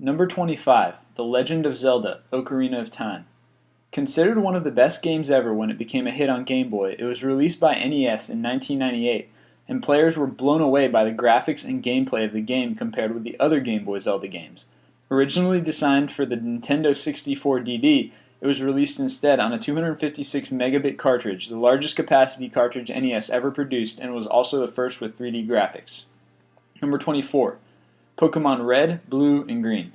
Number 25, The Legend of Zelda: Ocarina of Time. Considered one of the best games ever when it became a hit on Game Boy, it was released by NES in 1998, and players were blown away by the graphics and gameplay of the game compared with the other Game Boy Zelda games. Originally designed for the Nintendo 64 DD, it was released instead on a 256 megabit cartridge, the largest capacity cartridge NES ever produced, and was also the first with 3D graphics. Number 24. Pokemon Red, Blue, and Green.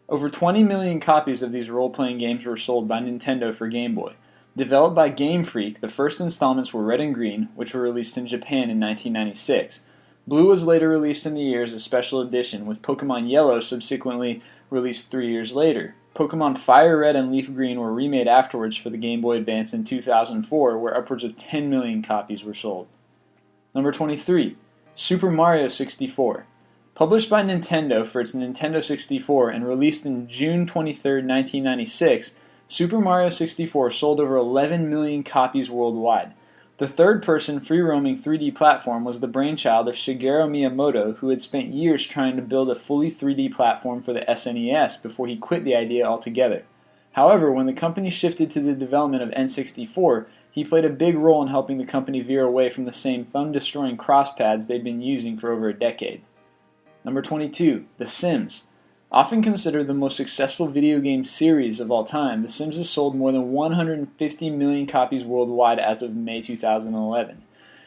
Over 20 million copies of these role-playing games were sold by Nintendo for Game Boy. Developed by Game Freak, the first installments were Red and Green, which were released in Japan in 1996. Blue was later released in the year as a special edition, with Pokemon Yellow subsequently released 3 years later. Pokemon Fire Red and Leaf Green were remade afterwards for the Game Boy Advance in 2004, where upwards of 10 million copies were sold. Number 23. Super Mario 64. Published by Nintendo for its Nintendo 64 and released in June 23, 1996, Super Mario 64 sold over 11 million copies worldwide. The third-person free-roaming 3D platform was the brainchild of Shigeru Miyamoto, who had spent years trying to build a fully 3D platform for the SNES before he quit the idea altogether. However, when the company shifted to the development of N64, he played a big role in helping the company veer away from the same thumb-destroying crosspads they'd been using for over a decade. Number 22, The Sims. Often considered the most successful video game series of all time, The Sims has sold more than 150 million copies worldwide as of May 2011.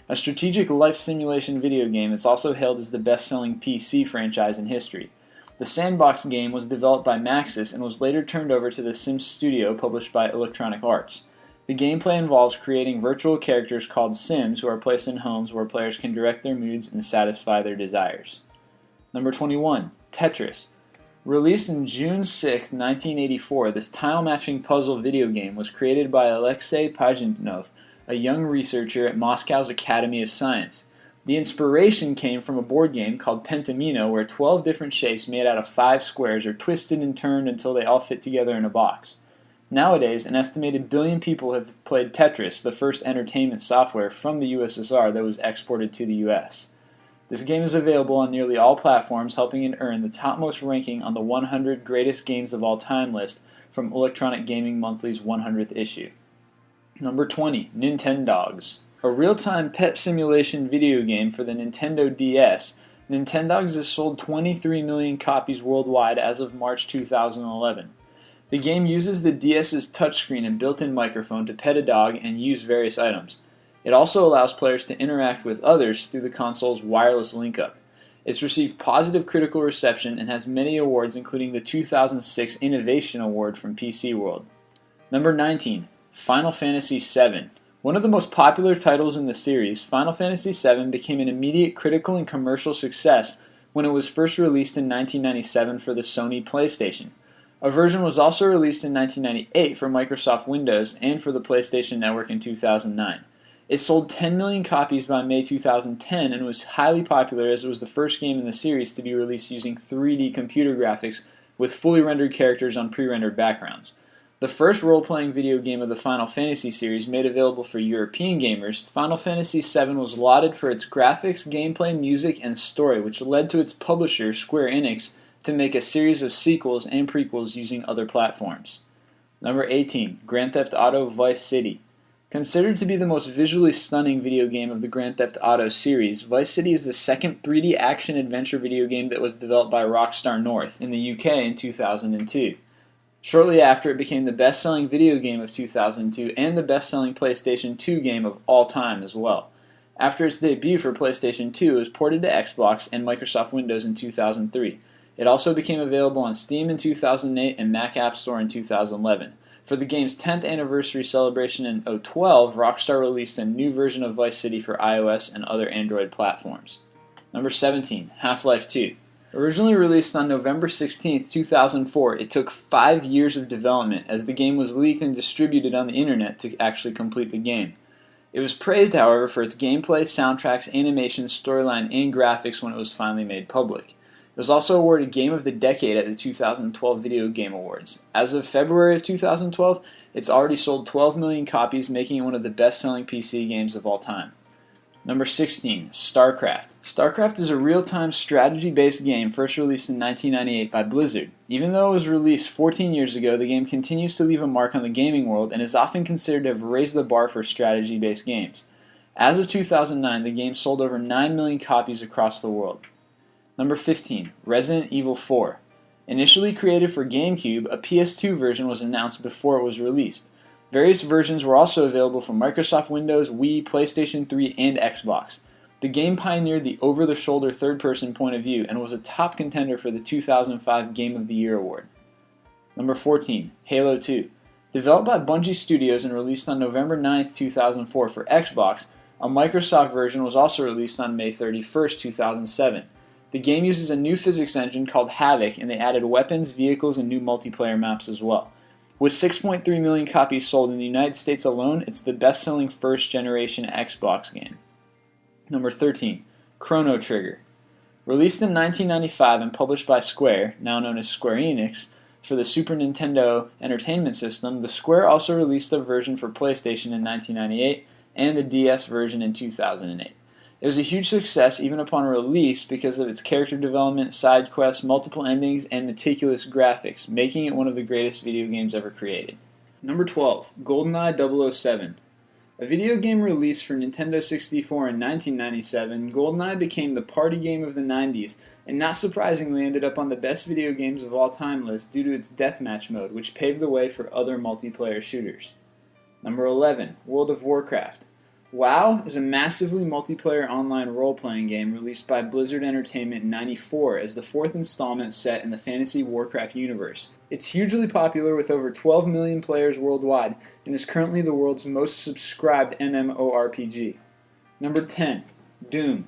A strategic life simulation video game, it's also hailed as the best-selling PC franchise in history. The sandbox game was developed by Maxis and was later turned over to The Sims Studio, published by Electronic Arts. The gameplay involves creating virtual characters called Sims who are placed in homes where players can direct their moods and satisfy their desires. Number 21, Tetris. Released in June 6, 1984, this tile-matching puzzle video game was created by Alexei Pajitnov, a young researcher at Moscow's Academy of Science. The inspiration came from a board game called Pentamino, where 12 different shapes made out of 5 squares are twisted and turned until they all fit together in a box. Nowadays, an estimated billion people have played Tetris, the first entertainment software from the USSR that was exported to the US. This game is available on nearly all platforms, helping it earn the topmost ranking on the 100 Greatest Games of All Time list from Electronic Gaming Monthly's 100th issue. Number 20, Nintendogs. A real-time pet simulation video game for the Nintendo DS, Nintendogs has sold 23 million copies worldwide as of March 2011. The game uses the DS's touchscreen and built-in microphone to pet a dog and use various items. It also allows players to interact with others through the console's wireless link-up. It's received positive critical reception and has many awards, including the 2006 Innovation Award from PC World. Number 19, Final Fantasy VII. One of the most popular titles in the series, Final Fantasy VII became an immediate critical and commercial success when it was first released in 1997 for the Sony PlayStation. A version was also released in 1998 for Microsoft Windows and for the PlayStation Network in 2009. It sold 10 million copies by May 2010 and was highly popular as it was the first game in the series to be released using 3D computer graphics with fully rendered characters on pre-rendered backgrounds. The first role-playing video game of the Final Fantasy series made available for European gamers, Final Fantasy VII was lauded for its graphics, gameplay, music, and story, which led to its publisher, Square Enix, to make a series of sequels and prequels using other platforms. Number 18, Grand Theft Auto Vice City. Considered to be the most visually stunning video game of the Grand Theft Auto series, Vice City is the second 3D action-adventure video game that was developed by Rockstar North in the UK in 2002. Shortly after, it became the best-selling video game of 2002 and the best-selling PlayStation 2 game of all time as well. After its debut for PlayStation 2, it was ported to Xbox and Microsoft Windows in 2003. It also became available on Steam in 2008 and Mac App Store in 2011. For the game's 10th anniversary celebration in 2012, Rockstar released a new version of Vice City for iOS and other Android platforms. Number 17, Half-Life 2. Originally released on November 16, 2004, it took 5 years of development as the game was leaked and distributed on the internet to actually complete the game. It was praised, however, for its gameplay, soundtracks, animation, storyline, and graphics when it was finally made public. It was also awarded Game of the Decade at the 2012 Video Game Awards. As of February of 2012, it's already sold 12 million copies, making it one of the best-selling PC games of all time. Number 16, Starcraft. Starcraft is a real-time strategy-based game first released in 1998 by Blizzard. Even though it was released 14 years ago, the game continues to leave a mark on the gaming world and is often considered to have raised the bar for strategy-based games. As of 2009, the game sold over 9 million copies across the world. Number 15, Resident Evil 4. Initially created for GameCube, a PS2 version was announced before it was released. Various versions were also available for Microsoft Windows, Wii, PlayStation 3, and Xbox. The game pioneered the over-the-shoulder third-person point of view and was a top contender for the 2005 Game of the Year award. Number 14, Halo 2. Developed by Bungie Studios and released on November 9, 2004 for Xbox, a Microsoft version was also released on May 31, 2007. The game uses a new physics engine called Havoc, and they added weapons, vehicles, and new multiplayer maps as well. With 6.3 million copies sold in the United States alone, it's the best-selling first-generation Xbox game. Number 13, Chrono Trigger. Released in 1995 and published by Square, now known as Square Enix, for the Super Nintendo Entertainment System, the Square also released a version for PlayStation in 1998 and a DS version in 2008. It was a huge success even upon release because of its character development, side quests, multiple endings, and meticulous graphics, making it one of the greatest video games ever created. Number 12, GoldenEye 007. A video game released for Nintendo 64 in 1997, GoldenEye became the party game of the 90s, and not surprisingly ended up on the best video games of all time list due to its deathmatch mode, which paved the way for other multiplayer shooters. Number 11, World of Warcraft. WoW is a massively multiplayer online role-playing game released by Blizzard Entertainment in '94 as the fourth installment set in the Fantasy Warcraft universe. It's hugely popular with over 12 million players worldwide and is currently the world's most subscribed MMORPG. Number 10, Doom.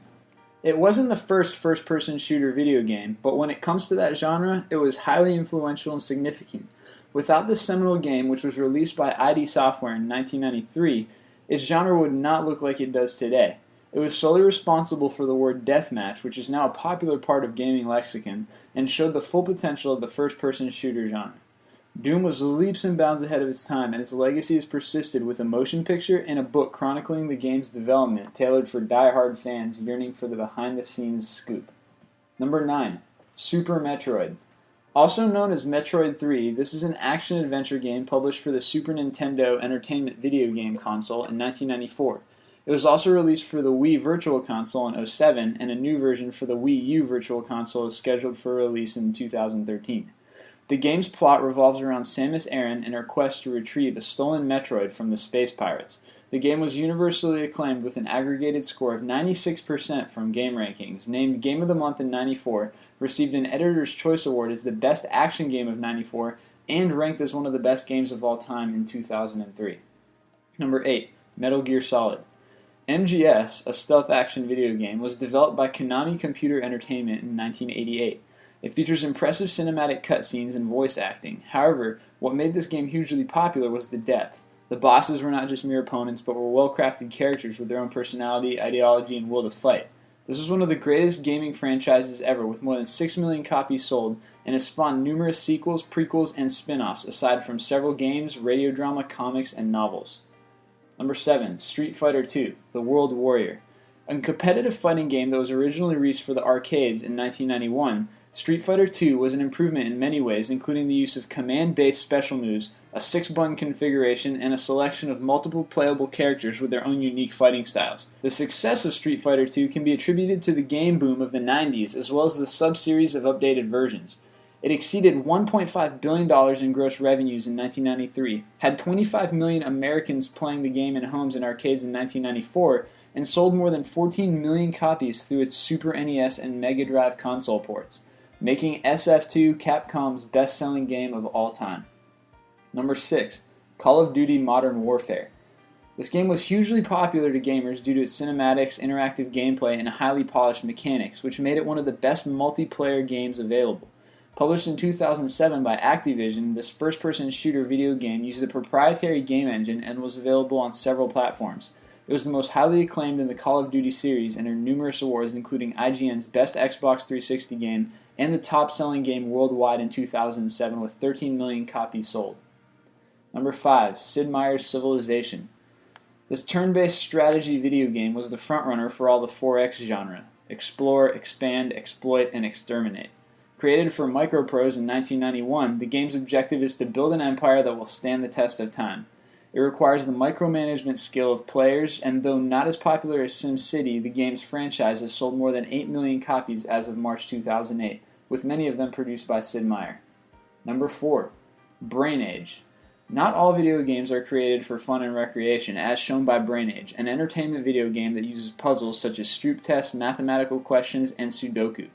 It wasn't the first-person shooter video game, but when it comes to that genre, it was highly influential and significant. Without this seminal game, which was released by ID Software in 1993, its genre would not look like it does today. It was solely responsible for the word deathmatch, which is now a popular part of gaming lexicon, and showed the full potential of the first-person shooter genre. Doom was leaps and bounds ahead of its time, and its legacy has persisted with a motion picture and a book chronicling the game's development, tailored for die-hard fans yearning for the behind-the-scenes scoop. Number 9, Super Metroid. Also known as Metroid 3, this is an action-adventure game published for the Super Nintendo Entertainment video game console in 1994. It was also released for the Wii Virtual Console in 2007, and a new version for the Wii U Virtual Console is scheduled for release in 2013. The game's plot revolves around Samus Aran and her quest to retrieve a stolen Metroid from the space pirates. The game was universally acclaimed with an aggregated score of 96% from GameRankings, named Game of the Month in '94, received an Editor's Choice Award as the best action game of '94, and ranked as one of the best games of all time in 2003. Number 8, Metal Gear Solid. MGS, a stealth action video game, was developed by Konami Computer Entertainment in 1988. It features impressive cinematic cutscenes and voice acting. However, what made this game hugely popular was the depth. The bosses were not just mere opponents, but were well-crafted characters with their own personality, ideology, and will to fight. This was one of the greatest gaming franchises ever, with more than 6 million copies sold, and has spawned numerous sequels, prequels, and spin-offs, aside from several games, radio drama, comics, and novels. Number 7, Street Fighter II, The World Warrior. A competitive fighting game that was originally released for the arcades in 1991, Street Fighter II was an improvement in many ways, including the use of command-based special moves, a 6-button configuration, and a selection of multiple playable characters with their own unique fighting styles. The success of Street Fighter II can be attributed to the game boom of the 90s, as well as the sub-series of updated versions. It exceeded $1.5 billion in gross revenues in 1993, had 25 million Americans playing the game in homes and arcades in 1994, and sold more than 14 million copies through its Super NES and Mega Drive console ports, making SF2 Capcom's best-selling game of all time. Number 6, Call of Duty Modern Warfare. This game was hugely popular to gamers due to its cinematics, interactive gameplay, and highly polished mechanics, which made it one of the best multiplayer games available. Published in 2007 by Activision, this first-person shooter video game used a proprietary game engine and was available on several platforms. It was the most highly acclaimed in the Call of Duty series and earned numerous awards, including IGN's Best Xbox 360 Game and the top-selling game worldwide in 2007 with 13 million copies sold. Number 5, Sid Meier's Civilization. This turn-based strategy video game was the frontrunner for all the 4X genre. explore, expand, exploit, and exterminate. Created for microprose in 1991, the game's objective is to build an empire that will stand the test of time. It requires the micromanagement skill of players, and though not as popular as SimCity, the game's franchise has sold more than 8 million copies as of March 2008, with many of them produced by Sid Meier. Number 4. Brain Age. Not all video games are created for fun and recreation, as shown by Brain Age, an entertainment video game that uses puzzles such as Stroop tests, mathematical questions, and Sudoku.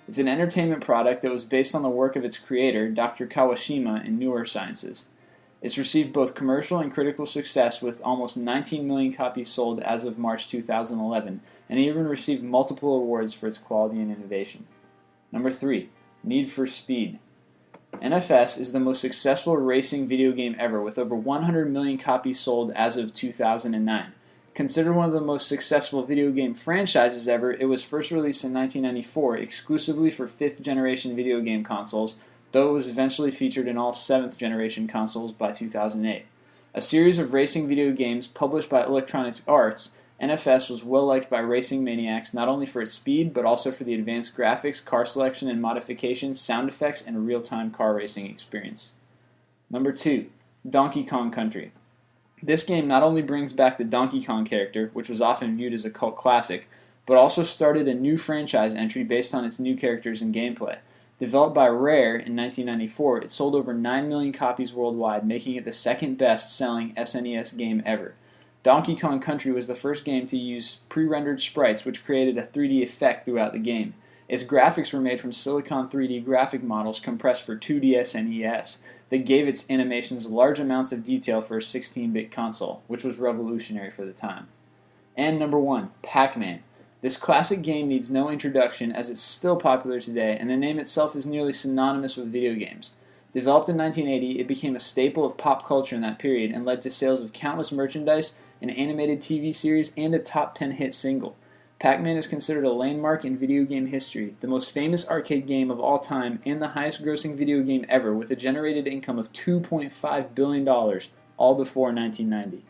It's an entertainment product that was based on the work of its creator, Dr. Kawashima, in neurosciences. It's received both commercial and critical success with almost 19 million copies sold as of March 2011, and even received multiple awards for its quality and innovation. Number 3. Need for Speed. NFS is the most successful racing video game ever, with over 100 million copies sold as of 2009. Considered one of the most successful video game franchises ever, it was first released in 1994 exclusively for 5th generation video game consoles, though it was eventually featured in all 7th generation consoles by 2008. A series of racing video games published by Electronic Arts, NFS was well liked by racing maniacs not only for its speed, but also for the advanced graphics, car selection and modification, sound effects, and real-time car racing experience. Number 2. Donkey Kong Country. This game not only brings back the Donkey Kong character, which was often viewed as a cult classic, but also started a new franchise entry based on its new characters and gameplay. Developed by Rare in 1994, it sold over 9 million copies worldwide, making it the second best-selling SNES game ever. Donkey Kong Country was the first game to use pre-rendered sprites, which created a 3D effect throughout the game. Its graphics were made from Silicon 3D graphic models compressed for 2D SNES that gave its animations large amounts of detail for a 16-bit console, which was revolutionary for the time. And number 1, PacMan. This classic game needs no introduction as it's still popular today, and the name itself is nearly synonymous with video games. Developed in 1980, it became a staple of pop culture in that period and led to sales of countless merchandise, an animated TV series, and a top 10 hit single. Pac-Man is considered a landmark in video game history, the most famous arcade game of all time, and the highest grossing video game ever, with a generated income of $2.5 billion, all before 1990.